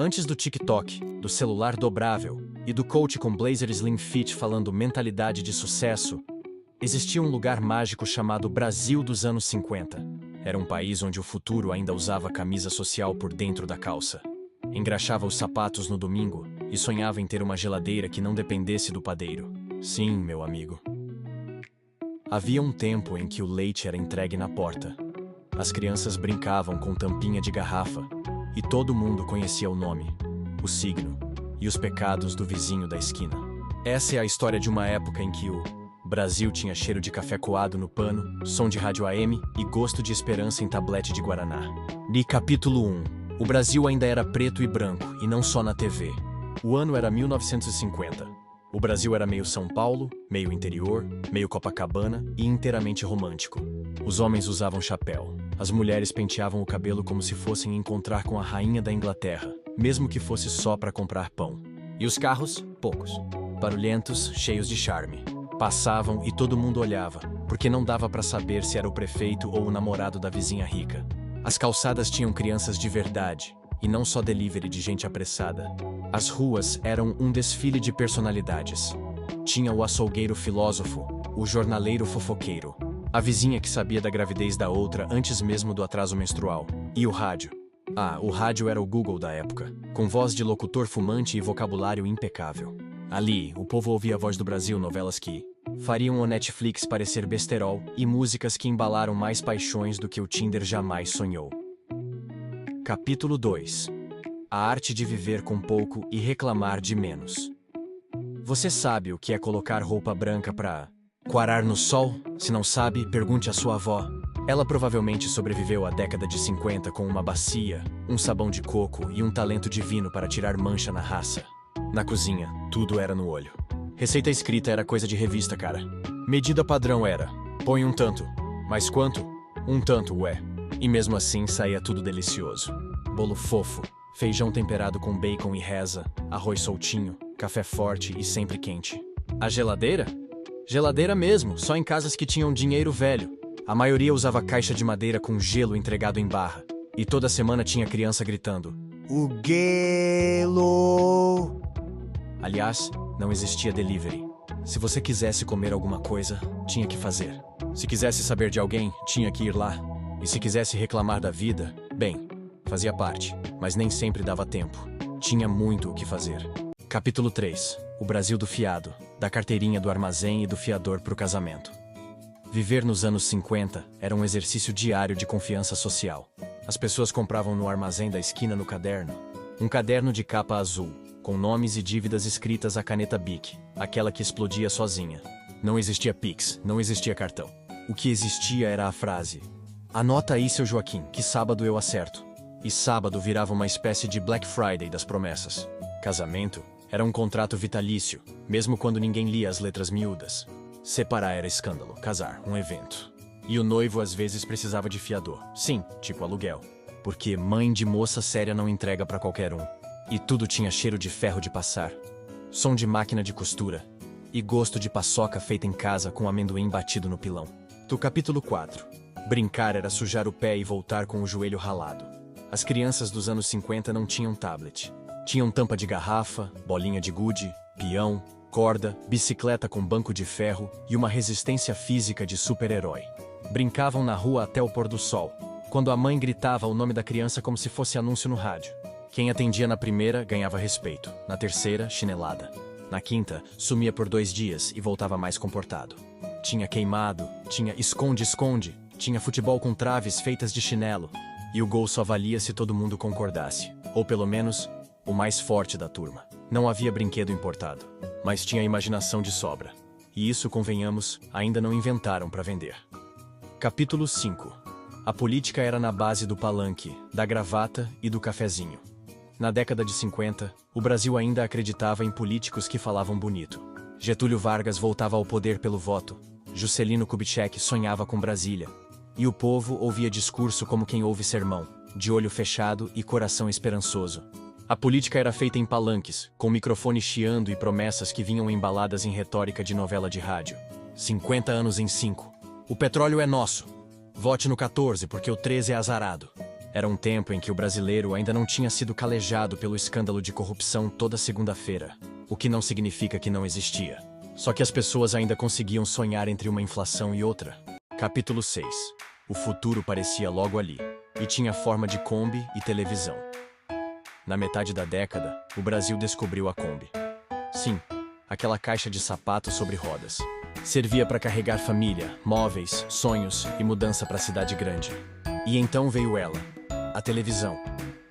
Antes do TikTok, do celular dobrável e do coach com blazer slim fit falando mentalidade de sucesso, existia um lugar mágico chamado Brasil dos anos 50. Era um país onde o futuro ainda usava camisa social por dentro da calça. Engraxava os sapatos no domingo e sonhava em ter uma geladeira que não dependesse do padeiro. Sim, meu amigo. Havia um tempo em que o leite era entregue na porta. As crianças brincavam com tampinha de garrafa e todo mundo conhecia o nome, o signo e os pecados do vizinho da esquina. Essa é a história de uma época em que o Brasil tinha cheiro de café coado no pano, som de rádio AM e gosto de esperança em tablete de guaraná. De capítulo 1. O Brasil ainda era preto e branco, e não só na TV. O ano era 1950. O Brasil era meio São Paulo, meio interior, meio Copacabana e inteiramente romântico. Os homens usavam chapéu. As mulheres penteavam o cabelo como se fossem encontrar com a rainha da Inglaterra, mesmo que fosse só para comprar pão. E os carros? Poucos. Barulhentos, cheios de charme. Passavam e todo mundo olhava, porque não dava para saber se era o prefeito ou o namorado da vizinha rica. As calçadas tinham crianças de verdade, e não só delivery de gente apressada. As ruas eram um desfile de personalidades. Tinha o açougueiro filósofo, o jornaleiro fofoqueiro, a vizinha que sabia da gravidez da outra antes mesmo do atraso menstrual, e o rádio. O rádio era o Google da época, com voz de locutor fumante e vocabulário impecável. Ali, o povo ouvia a Voz do Brasil, novelas que fariam o Netflix parecer besterol e músicas que embalaram mais paixões do que o Tinder jamais sonhou. Capítulo 2. A arte de viver com pouco e reclamar de menos. Você sabe o que é colocar roupa branca pra quarar no sol? Se não sabe, pergunte à sua avó. Ela provavelmente sobreviveu à década de 50 com uma bacia, um sabão de coco e um talento divino para tirar mancha na raça. Na cozinha, tudo era no olho. Receita escrita era coisa de revista, cara. Medida padrão era: põe um tanto. Mas quanto? Um tanto, ué. E mesmo assim saía tudo delicioso. Bolo fofo, feijão temperado com bacon e reza, arroz soltinho, café forte e sempre quente. A geladeira? Geladeira mesmo, só em casas que tinham dinheiro velho. A maioria usava caixa de madeira com gelo entregado em barra. E toda semana tinha criança gritando: "O gelo!" Aliás, não existia delivery. Se você quisesse comer alguma coisa, tinha que fazer. Se quisesse saber de alguém, tinha que ir lá. E se quisesse reclamar da vida, bem, fazia parte, mas nem sempre dava tempo. Tinha muito o que fazer. Capítulo 3. O Brasil do fiado, da carteirinha do armazém e do fiador pro casamento. Viver nos anos 50 era um exercício diário de confiança social. As pessoas compravam no armazém da esquina no caderno. Um caderno de capa azul, com nomes e dívidas escritas à caneta Bic, aquela que explodia sozinha. Não existia Pix, não existia cartão. O que existia era a frase: "Anota aí, seu Joaquim, que sábado eu acerto." E sábado virava uma espécie de Black Friday das promessas. Casamento era um contrato vitalício, mesmo quando ninguém lia as letras miúdas. Separar era escândalo, casar, um evento. E o noivo às vezes precisava de fiador. Sim, tipo aluguel. Porque mãe de moça séria não entrega pra qualquer um. E tudo tinha cheiro de ferro de passar, som de máquina de costura e gosto de paçoca feita em casa com amendoim batido no pilão. Do capítulo 4. Brincar era sujar o pé e voltar com o joelho ralado. As crianças dos anos 50 não tinham tablet. Tinham tampa de garrafa, bolinha de gude, peão, corda, bicicleta com banco de ferro e uma resistência física de super-herói. Brincavam na rua até o pôr do sol, quando a mãe gritava o nome da criança como se fosse anúncio no rádio. Quem atendia na primeira ganhava respeito, na terceira, chinelada. Na quinta, sumia por 2 dias e voltava mais comportado. Tinha queimado, tinha esconde-esconde, tinha futebol com traves feitas de chinelo. E o gol só valia se todo mundo concordasse, ou pelo menos, o mais forte da turma. Não havia brinquedo importado, mas tinha imaginação de sobra. E isso, convenhamos, ainda não inventaram para vender. Capítulo 5. A política era na base do palanque, da gravata e do cafezinho. Na década de 50, o Brasil ainda acreditava em políticos que falavam bonito. Getúlio Vargas voltava ao poder pelo voto. Juscelino Kubitschek sonhava com Brasília. E o povo ouvia discurso como quem ouve sermão, de olho fechado e coração esperançoso. A política era feita em palanques, com microfone chiando e promessas que vinham embaladas em retórica de novela de rádio. 50 anos em 5. O petróleo é nosso. Vote no 14 porque o 13 é azarado. Era um tempo em que o brasileiro ainda não tinha sido calejado pelo escândalo de corrupção toda segunda-feira, o que não significa que não existia. Só que as pessoas ainda conseguiam sonhar entre uma inflação e outra. Capítulo 6. O futuro parecia logo ali, e tinha forma de Kombi e televisão. Na metade da década, o Brasil descobriu a Kombi. Sim, aquela caixa de sapatos sobre rodas. Servia para carregar família, móveis, sonhos e mudança para a cidade grande. E então veio ela, a televisão,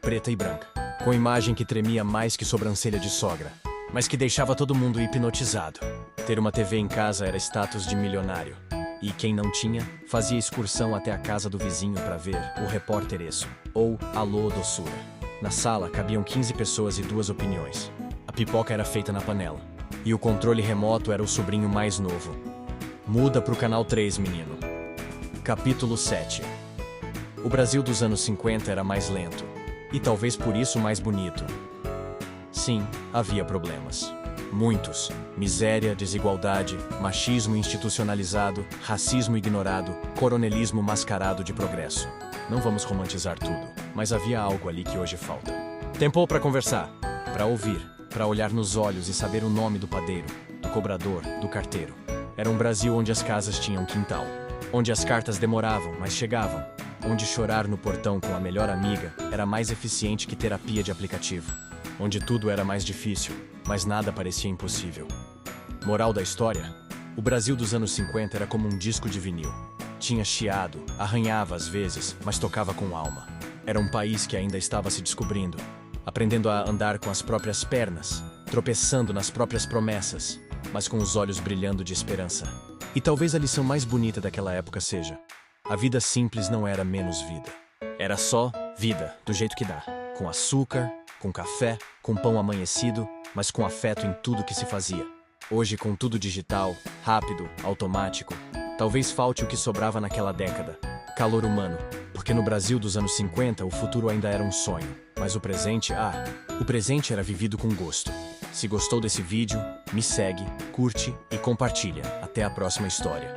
preta e branca, com imagem que tremia mais que sobrancelha de sogra, mas que deixava todo mundo hipnotizado. Ter uma TV em casa era status de milionário. E quem não tinha, fazia excursão até a casa do vizinho para ver o Repórter Isso, ou Alô Doçura. Na sala cabiam 15 pessoas e 2 opiniões. A pipoca era feita na panela. E o controle remoto era o sobrinho mais novo. Muda pro canal 3, menino. Capítulo 7. O Brasil dos anos 50 era mais lento. E talvez por isso mais bonito. Sim, havia problemas. Muitos. Miséria, desigualdade, machismo institucionalizado, racismo ignorado, coronelismo mascarado de progresso. Não vamos romantizar tudo, mas havia algo ali que hoje falta. Tempo para conversar, para ouvir, para olhar nos olhos e saber o nome do padeiro, do cobrador, do carteiro. Era um Brasil onde as casas tinham quintal, onde as cartas demoravam, mas chegavam, onde chorar no portão com a melhor amiga era mais eficiente que terapia de aplicativo, onde tudo era mais difícil, mas nada parecia impossível. Moral da história? O Brasil dos anos 50 era como um disco de vinil. Tinha chiado, arranhava às vezes, mas tocava com alma. Era um país que ainda estava se descobrindo, aprendendo a andar com as próprias pernas, tropeçando nas próprias promessas, mas com os olhos brilhando de esperança. E talvez a lição mais bonita daquela época seja: a vida simples não era menos vida. Era só vida, do jeito que dá. Com açúcar, com café, com pão amanhecido, mas com afeto em tudo que se fazia. Hoje, com tudo digital, rápido, automático, talvez falte o que sobrava naquela década: calor humano. Porque no Brasil dos anos 50 o futuro ainda era um sonho, mas o presente era vivido com gosto. Se gostou desse vídeo, me segue, curte e compartilha. Até a próxima história.